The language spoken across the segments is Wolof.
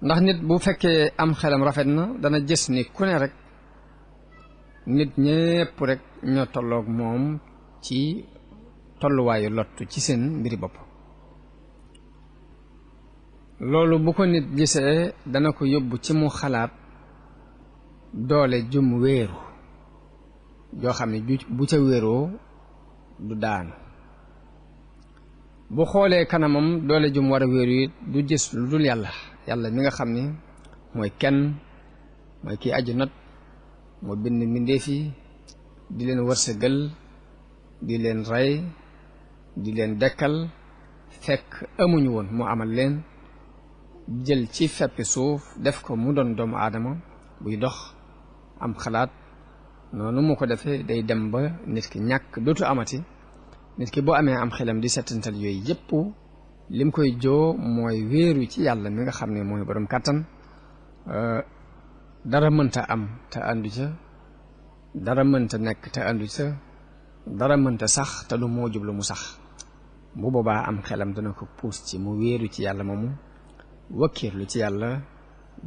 ndax nit bu fekkee am xelam rafet na dana gis ni ku ne rek nit ñépp rek ñoo tolloog moom ci tolluwaayu lottu ci seen mbiri bopp loolu bu ko nit gisee dana ko yóbbu ci mu xalaat doole jum wéeru joo xam ne bu ca wéeroo du daanu bu xoolee kanamam doole jum war a wéeru it du gis lu dul yàlla mi nga xam ni mooy kenn mooy kii aju not moo bind mbindéef yi di leen wërsëgal di leen rey di leen dekkal fekk amuñu woon mu amal leen jël ci feppi suuf def ko mu doon doomu aadama buy dox am xalaat noonu mu ko defee day dem ba nit ki ñàkk dootu amati nit ki boo amee am xelam di settantal yooyu yépp lim koy joo mooy wéeru ci yàlla mi nga xam ne mooy borom kàttan dara mënta am te àndu ca dara mënta nekk te àndu ca dara mënta sax te du moo jublu mu sax bu boobaa am xelam dana ko puus ci mu wéeru ci yàlla moomu wakkiirlu ci yàlla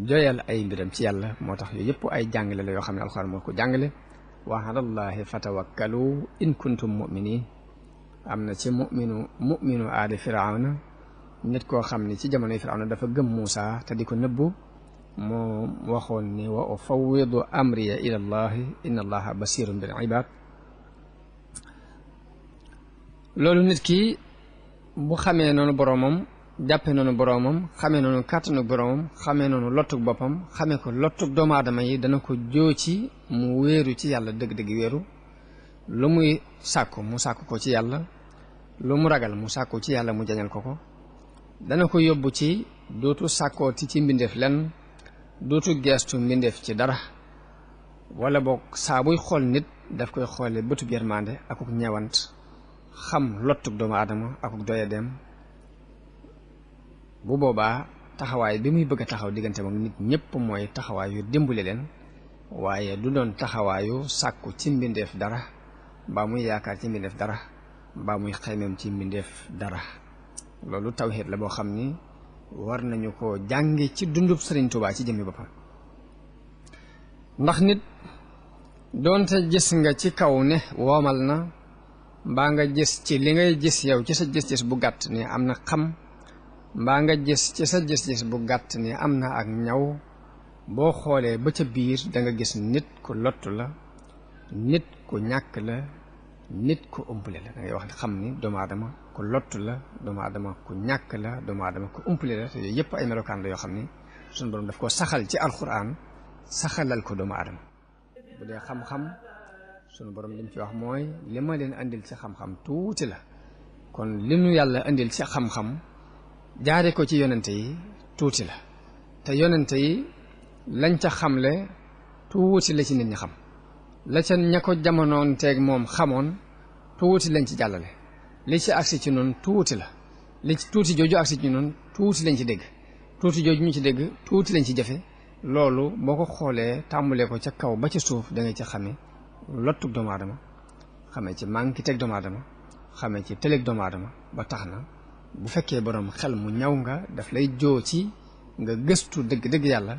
joyal ay mbiram ci yàlla moo tax yooyu yëpp ay jàngale la yoo xam ne alxuraan moo ko jàngale wa alallahi fatawakkalu in kuntum mu'minin am na ci mu'minu aali firawna nit koo xam ne ci jamonoy firawna dafa gëm Muusa te di ko nëbbu moo waxoon ni wa ufawwidu amriya ila allahi inna allaha basirun bil ibad loolu nit ki bu xamee noonu boroomam jàppe noonu boroomam xamee noonu kàttanu boroomam xamee noonu lottug boppam xamee ko lottug doomu aadama yi dana ko joo ci mu wéeru ci yàlla dëgg-dëgg wéeru lu muy sàkku mu sàkku ko ci yàlla lu mu ragal mu sàkku ci yàlla mu jañal ko ko dana ko yóbbu ci dootu sàkkooti ci mbindeef lenn dootu geestu mbindeef ci dara wala boog saa buy xool nit daf koy xoole bëtub yërmande akuk ñeewant xam lottug doomu aadama akuk doyadeem bu boobaa taxawaay bi muy bëgg a taxaw diggante moom nit ñépp mooy taxawaayu dimbali leen waaye du doon taxawaayu sàkku ci mbindeef dara mbaa muy yaakaar ci mbindeef dara mbaa muy xaymeem ci mbindeef dara loolu tawhiid la boo xam ni war nañu ko jànge ci dundub Sëriñ Tuubaa ci jëmmi boppam ndax nit doonte gis nga ci kaw ne woomal na mbaa nga gis ci li ngay gis yow ci sa gis-gis bu gàtt ni am na xam mbaa nga gis ci sa gis-gis bu gàtt ni am na ak ñaw boo xoolee ba ca biir da nga gis nit ku lottu la nit ku ñàkk la nit ku umpule la da ngay wax xam ni doomu aadama ku lottu la doomu aadama ku ñàkk la doomu aadama ku umpule la te yooyu yëpp ay melokaan la yoo xam ni suñu borom daf ko saxal ci alquran saxalal ko doomu aadama bu dee xam-xam sunu borom li mu ci wax mooy li ma leen andil ci xam-xam tuuti la kon li nu yàlla andil ci xam-xam jaare ko ci yonente yi tuuti la te yonente yi lañ ca xamle tuuti la ci nit ñi xam la ca ña ko jamonoon teeg moom xamoon tuuti lañ ci jàllale li ci agsi ci noonu tuuti la li ci tuuti jooju agsi ci noonu tuuti lañ ci dégg tuuti jooju ñu ci dégg tuuti lañ ci jëfe loolu boo ko xoolee tàmbalee ko ca kaw ba ci suuf da nga ci xame lottug doomu aadama xamee ci manki teg doomu aadama xamee ci tëleg doomu aadama ba tax na bu fekkee borom xel mu ñaw nga daf lay joo ci nga gëstu dëgg-dëgg yàlla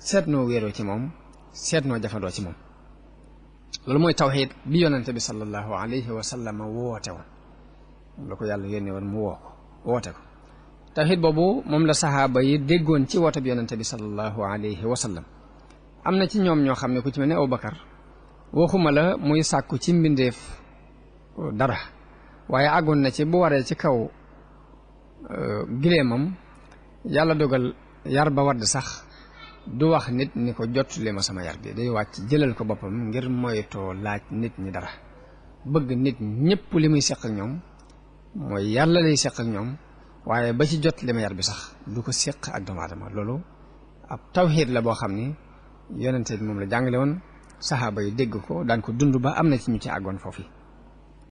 seet noo wéeroo ci moom seet noo jafandoo ci moom loolu mooy tawxiid bi yonente bi sallallahu alayhi wa sallam woote woon moom la ko yàlla yónnee woon mu woote ko tawxiid boobu moom la saxaaba yi déggoon ci woote bi yonente bi sallallahu alayhi wa sallam am na ci ñoom ñoo xam ne ku ci mel ne Abubakar waxuma la muy sàkku ci mbindeef dara waaye àggoon na ci bu waree ci kaw gileemam yàlla dogal yar ba wadd sax du wax nit ni ko jottali ma sama yar bi day wàcc jëlal ko boppam ngir moytoo laaj nit ñi dara bëgg nit ñépp li muy seq ak ñoom mooy yàlla lay seq ak ñoom waaye ba ci jot li ma yar bi sax du ko seq ak doomu aadama loolu ab tawxiid la boo xam ni yonente bi moom la jàngale woon saxaaba yi dégg ko daan ko dund ba am na ci ñu ci àggoon foofu